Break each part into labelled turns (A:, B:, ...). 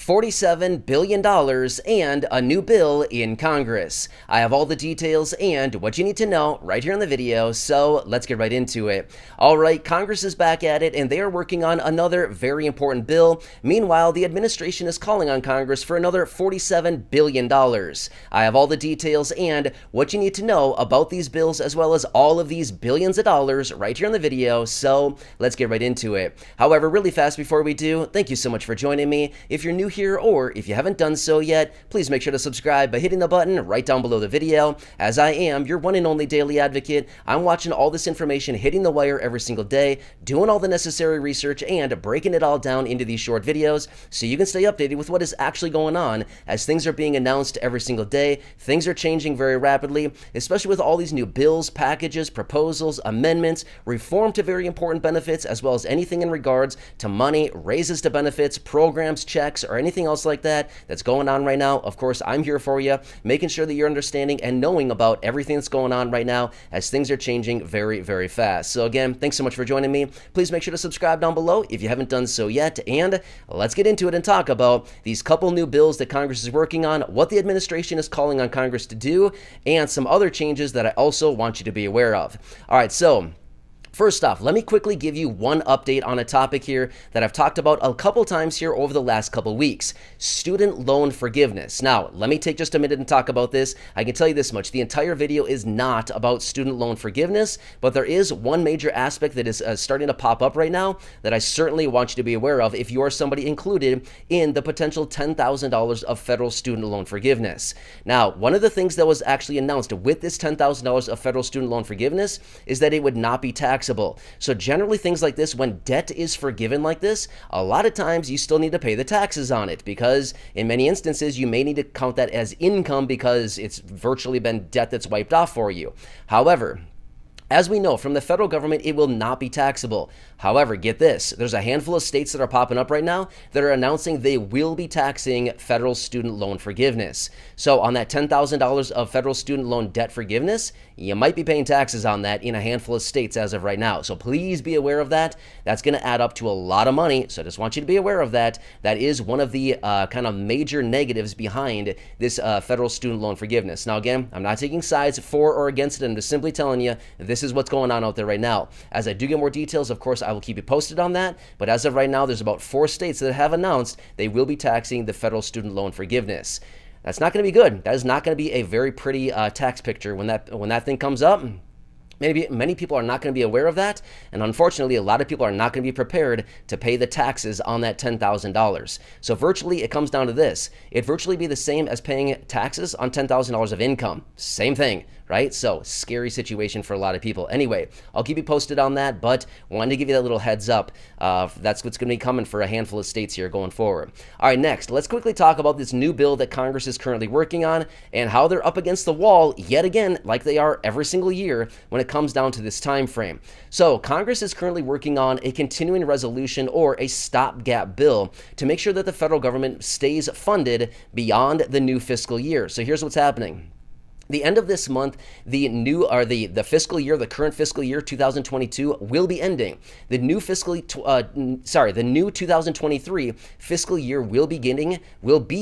A: $47 billion and a new bill in Congress. I have all the details and what you need to know right here in the video, so let's get right into it. All right, Congress is back at it and they are working on another very important bill. Meanwhile, the administration is calling on Congress for another $47 billion. I have all the details and what you need to know about these bills as well as all of these billions of dollars right here in the video, so let's get right into it. However, really fast before we do, thank you so much for joining me. If you're new here or if you haven't done so yet, please make sure to subscribe by hitting the button right down below the video. As I am your one and only daily advocate, I'm watching all this information hitting the wire every single day, doing all the necessary research and breaking it all down into these short videos so you can stay updated with what is actually going on as things are being announced every single day. Things are changing very rapidly, especially with all these new bills, packages, proposals, amendments, reform to very important benefits, as well as anything in regards to money, raises to benefits, programs, checks, or anything else like that that's going on right now. Of course, I'm here for you, making sure that you're understanding and knowing about everything that's going on right now as things are changing very, very fast. So again, thanks so much for joining me. Please make sure to subscribe down below if you haven't done so yet. And let's get into it and talk about these couple new bills that Congress is working on, what the administration is calling on Congress to do, and some other changes that I also want you to be aware of. All right, so first off, let me quickly give you one update on a topic here that I've talked about a couple times here over the last couple weeks: student loan forgiveness. Now, let me take just a minute and talk about this. I can tell you this much: the entire video is not about student loan forgiveness, but there is one major aspect that is starting to pop up right now that I certainly want you to be aware of if you are somebody included in the potential $10,000 of federal student loan forgiveness. Now, one of the things that was actually announced with this $10,000 of federal student loan forgiveness is that it would not be taxed. So generally things like this, when debt is forgiven like this, a lot of times you still need to pay the taxes on it because in many instances you may need to count that as income because it's virtually been debt that's wiped off for you. However, as we know from the federal government, it will not be taxable. However, get this, there's a handful of states that are popping up right now that are announcing they will be taxing federal student loan forgiveness. So on that $10,000 of federal student loan debt forgiveness, you might be paying taxes on that in a handful of states as of right now. So please be aware of that. That's going to add up to a lot of money. So I just want you to be aware of that. That is one of the kind of major negatives behind this federal student loan forgiveness. Now, again, I'm not taking sides for or against it. I'm just simply telling you this is what's going on out there right now. As I do get more details, of course, I will keep you posted on that. But as of right now, there's about 4 states that have announced they will be taxing the federal student loan forgiveness. That's not going to be good. That is not going to be a very pretty tax picture when that thing comes up. Maybe many people are not going to be aware of that, and unfortunately, a lot of people are not going to be prepared to pay the taxes on that $10,000. So virtually, it comes down to this. It'd virtually be the same as paying taxes on $10,000 of income. Same thing, right? So scary situation for a lot of people. Anyway, I'll keep you posted on that, but wanted to give you that little heads up. That's what's going to be coming for a handful of states here going forward. All right, next, let's quickly talk about this new bill that Congress is currently working on and how they're up against the wall yet again, like they are every single year when it comes down to this time frame. So Congress is currently working on a continuing resolution or a stopgap bill to make sure that the federal government stays funded beyond the new fiscal year. So here's what's happening. The end of this month, the fiscal year, the current fiscal year 2022 will be ending. The new the new 2023 fiscal year will be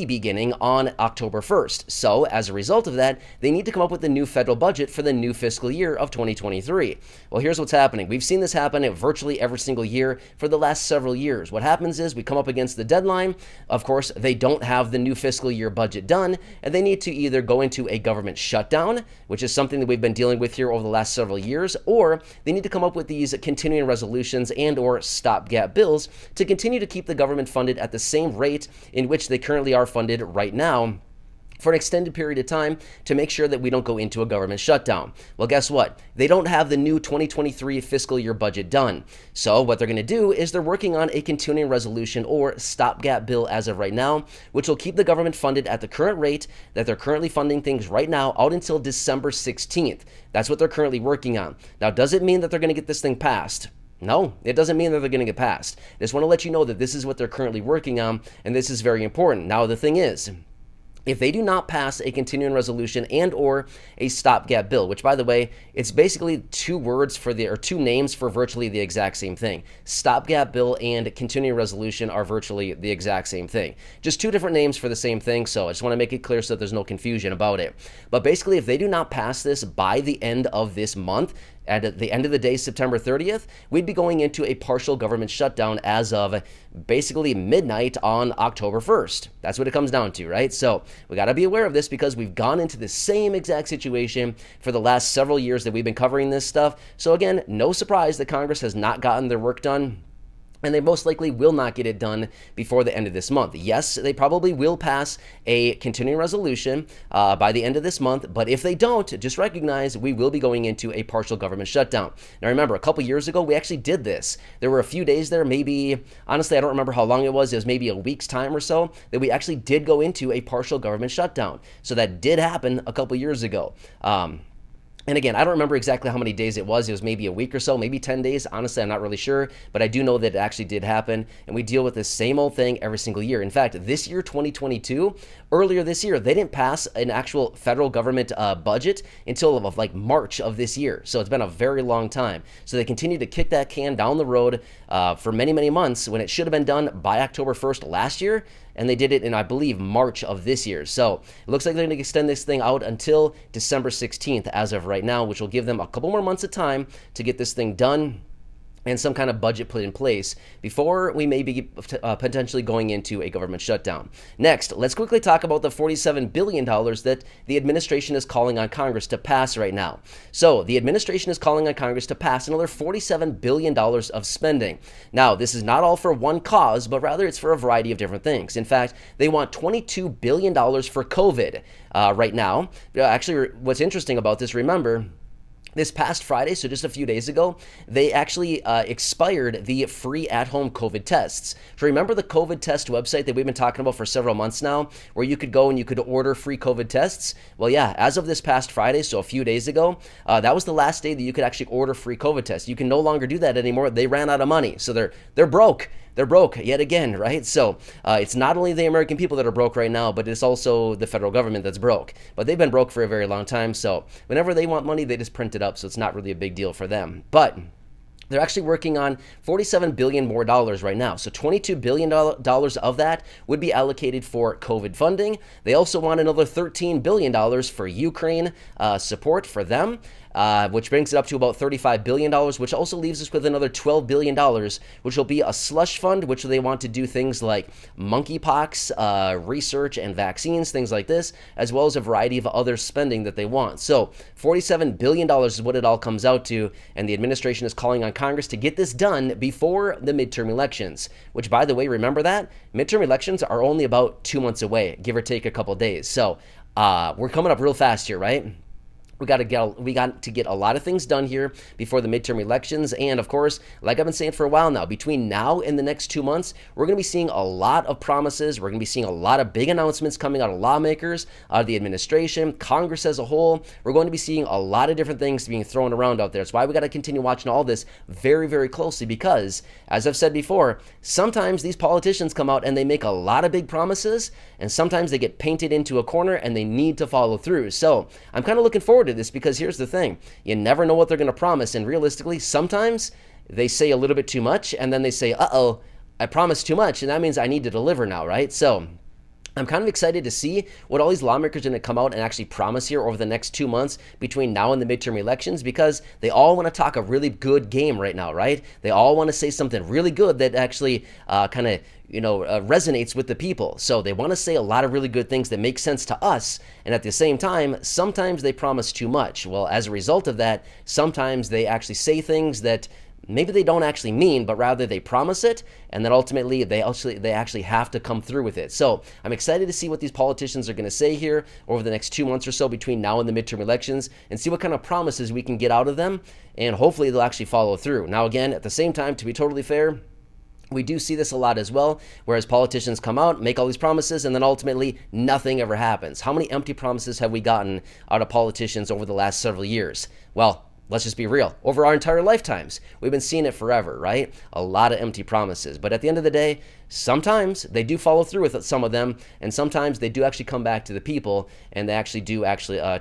A: beginning on October 1st. So as a result of that, they need to come up with a new federal budget for the new fiscal year of 2023. Well, here's what's happening. We've seen this happen virtually every single year for the last several years. What happens is we come up against the deadline. Of course, they don't have the new fiscal year budget done, and they need to either go into a government shutdown, which is something that we've been dealing with here over the last several years, or they need to come up with these continuing resolutions and or stopgap bills to continue to keep the government funded at the same rate in which they currently are funded right now for an extended period of time to make sure that we don't go into a government shutdown. Well, guess what? They don't have the new 2023 fiscal year budget done. So what they're going to do is they're working on a continuing resolution or stopgap bill as of right now, which will keep the government funded at the current rate that they're currently funding things right now out until December 16th. That's what they're currently working on. Now, does it mean that they're going to get this thing passed? No, it doesn't mean that they're going to get passed. I just want to let you know that this is what they're currently working on, and this is very important. Now, the thing is, if they do not pass a continuing resolution and or a stopgap bill, which by the way, it's basically two names for virtually the exact same thing. Stopgap bill and continuing resolution are virtually the exact same thing. Just two different names for the same thing, so I just want to make it clear so that there's no confusion about it. But basically, if they do not pass this by the end of this month, at the end of the day, September 30th, we'd be going into a partial government shutdown as of basically midnight on October 1st. That's what it comes down to, right? So we got to be aware of this because we've gone into the same exact situation for the last several years that we've been covering this stuff. So again, no surprise that Congress has not gotten their work done. And they most likely will not get it done before the end of this month. Yes, they probably will pass a continuing resolution by the end of this month, but if they don't, just recognize we will be going into a partial government shutdown. Now remember, a couple years ago, we actually did this. There were a few days there, maybe, honestly, I don't remember how long it was maybe a week's time or so, that we actually did go into a partial government shutdown. So that did happen a couple years ago. And again, I don't remember exactly how many days it was. It was maybe a week or so, maybe 10 days. Honestly, I'm not really sure, but I do know that it actually did happen. And we deal with the same old thing every single year. In fact, this year, 2022, earlier this year, they didn't pass an actual federal government budget until like March of this year. So it's been a very long time. So they continue to kick that can down the road for many, many months when it should have been done by October 1st last year. And they did it in, I believe, March of this year. So it looks like they're going to extend this thing out until December 16th as of right now, which will give them a couple more months of time to get this thing done and some kind of budget put in place before we may be potentially going into a government shutdown. Next, let's quickly talk about the $47 billion that the administration is calling on Congress to pass right now. So the administration is calling on Congress to pass another $47 billion of spending. Now, this is not all for one cause, but rather it's for a variety of different things. In fact, they want $22 billion for COVID right now. Actually, what's interesting about this, remember, this past Friday, so just a few days ago, they actually expired the free at-home COVID tests. So remember the COVID test website that we've been talking about for several months now, where you could go and you could order free COVID tests? Well, yeah, as of this past Friday, so a few days ago, that was the last day that you could actually order free COVID tests. You can no longer do that anymore. They ran out of money, so they're broke. They're broke yet again, right? So it's not only the American people that are broke right now, but it's also the federal government that's broke. But they've been broke for a very long time, so whenever they want money, they just print it up, so it's not really a big deal for them. But they're actually working on $47 billion more right now. So $22 billion of that would be allocated for COVID funding. They also want another $13 billion for Ukraine support for them. Which brings it up to about $35 billion, which also leaves us with another $12 billion, which will be a slush fund, which they want to do things like monkeypox, research and vaccines, things like this, as well as a variety of other spending that they want. So $47 billion is what it all comes out to, and the administration is calling on Congress to get this done before the midterm elections, which, by the way, remember that? Midterm elections are only about 2 months away, give or take a couple days. So we're coming up real fast here, right? We got to get a lot of things done here before the midterm elections. And of course, like I've been saying for a while now, between now and the next 2 months, we're going to be seeing a lot of promises. We're going to be seeing a lot of big announcements coming out of lawmakers, out of the administration, Congress as a whole. We're going to be seeing a lot of different things being thrown around out there. That's why we got to continue watching all this very, very closely because, as I've said before, sometimes these politicians come out and they make a lot of big promises, and sometimes they get painted into a corner and they need to follow through. So I'm kind of looking forward to this because here's the thing. You never know what they're going to promise, and realistically, sometimes they say a little bit too much, and then they say, uh-oh, I promised too much, and that means I need to deliver now, right? So I'm kind of excited to see what all these lawmakers are going to come out and actually promise here over the next 2 months between now and the midterm elections, because they all want to talk a really good game right now, right? They all want to say something really good that actually kind of resonates with the people. So they want to say a lot of really good things that make sense to us, and at the same time, sometimes they promise too much. Well, as a result of that, sometimes they actually say things that maybe they don't actually mean, but rather they promise it, and then ultimately they actually have to come through with it. So I'm excited to see what these politicians are going to say here over the next 2 months or so between now and the midterm elections, and see what kind of promises we can get out of them, and hopefully they'll actually follow through. Now again, at the same time, to be totally fair, we do see this a lot as well, whereas politicians come out, make all these promises, and then ultimately nothing ever happens. How many empty promises have we gotten out of politicians over the last several years? Well, let's just be real. Over our entire lifetimes, we've been seeing it forever, right? A lot of empty promises. But at the end of the day, sometimes they do follow through with some of them, and sometimes they do actually come back to the people, and they actually do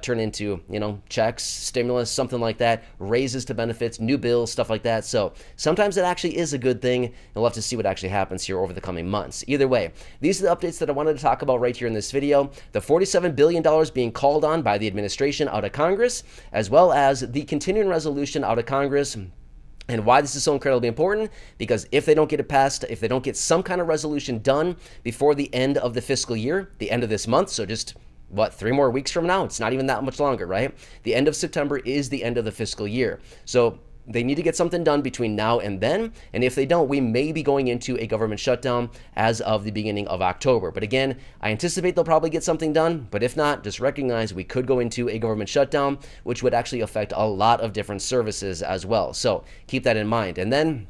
A: turn into, checks, stimulus, something like that, raises to benefits, new bills, stuff like that. So sometimes it actually is a good thing, and we'll have to see what actually happens here over the coming months. Either way, these are the updates that I wanted to talk about right here in this video. The $47 billion being called on by the administration out of Congress, as well as the continuing resolution out of Congress. And why this is so incredibly important, because if they don't get it passed, if they don't get some kind of resolution done before the end of the fiscal year, the end of this month, so just 3 more weeks from now? It's not even that much longer, right? The end of September is the end of the fiscal year. So they need to get something done between now and then, and if they don't, we may be going into a government shutdown as of the beginning of October. But again, I anticipate they'll probably get something done, but if not, just recognize we could go into a government shutdown, which would actually affect a lot of different services as well. So keep that in mind. And then,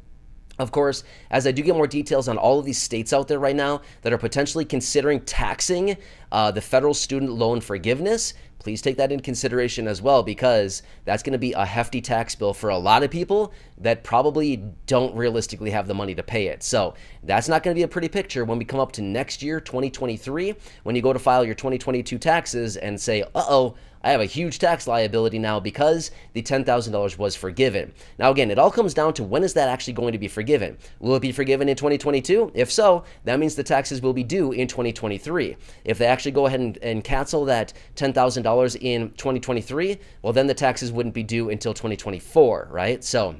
A: of course, as I do get more details on all of these states out there right now that are potentially considering taxing the federal student loan forgiveness, please take that into consideration as well, because that's going to be a hefty tax bill for a lot of people that probably don't realistically have the money to pay it. So that's not going to be a pretty picture when we come up to next year, 2023, when you go to file your 2022 taxes and say, uh-oh, I have a huge tax liability now because the $10,000 was forgiven. Now, again, it all comes down to when is that actually going to be forgiven? Will it be forgiven in 2022? If so, that means the taxes will be due in 2023. If they actually go ahead and cancel that $10,000 in 2023, well, then the taxes wouldn't be due until 2024, right? So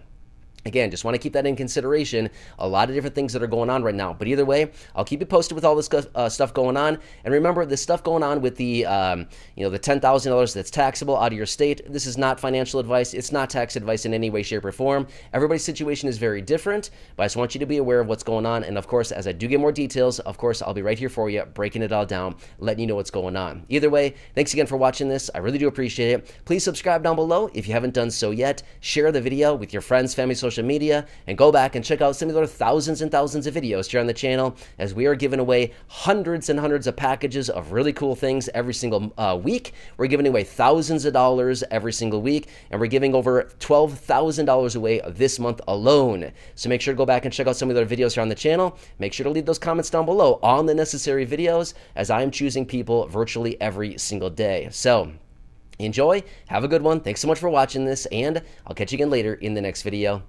A: again, just want to keep that in consideration. A lot of different things that are going on right now. But either way, I'll keep you posted with all this stuff going on. And remember, the stuff going on with the $10,000 that's taxable out of your state, this is not financial advice. It's not tax advice in any way, shape, or form. Everybody's situation is very different, but I just want you to be aware of what's going on. And of course, as I do get more details, of course, I'll be right here for you, breaking it all down, letting you know what's going on. Either way, thanks again for watching this. I really do appreciate it. Please subscribe down below if you haven't done so yet. Share the video with your friends, family, social media, and go back and check out some of the other thousands and thousands of videos here on the channel, as we are giving away hundreds and hundreds of packages of really cool things every single week. We're giving away thousands of dollars every single week, and we're giving over $12,000 away this month alone. So make sure to go back and check out some of the other videos here on the channel. Make sure to leave those comments down below on the necessary videos, as I am choosing people virtually every single day. So enjoy, have a good one. Thanks so much for watching this, and I'll catch you again later in the next video.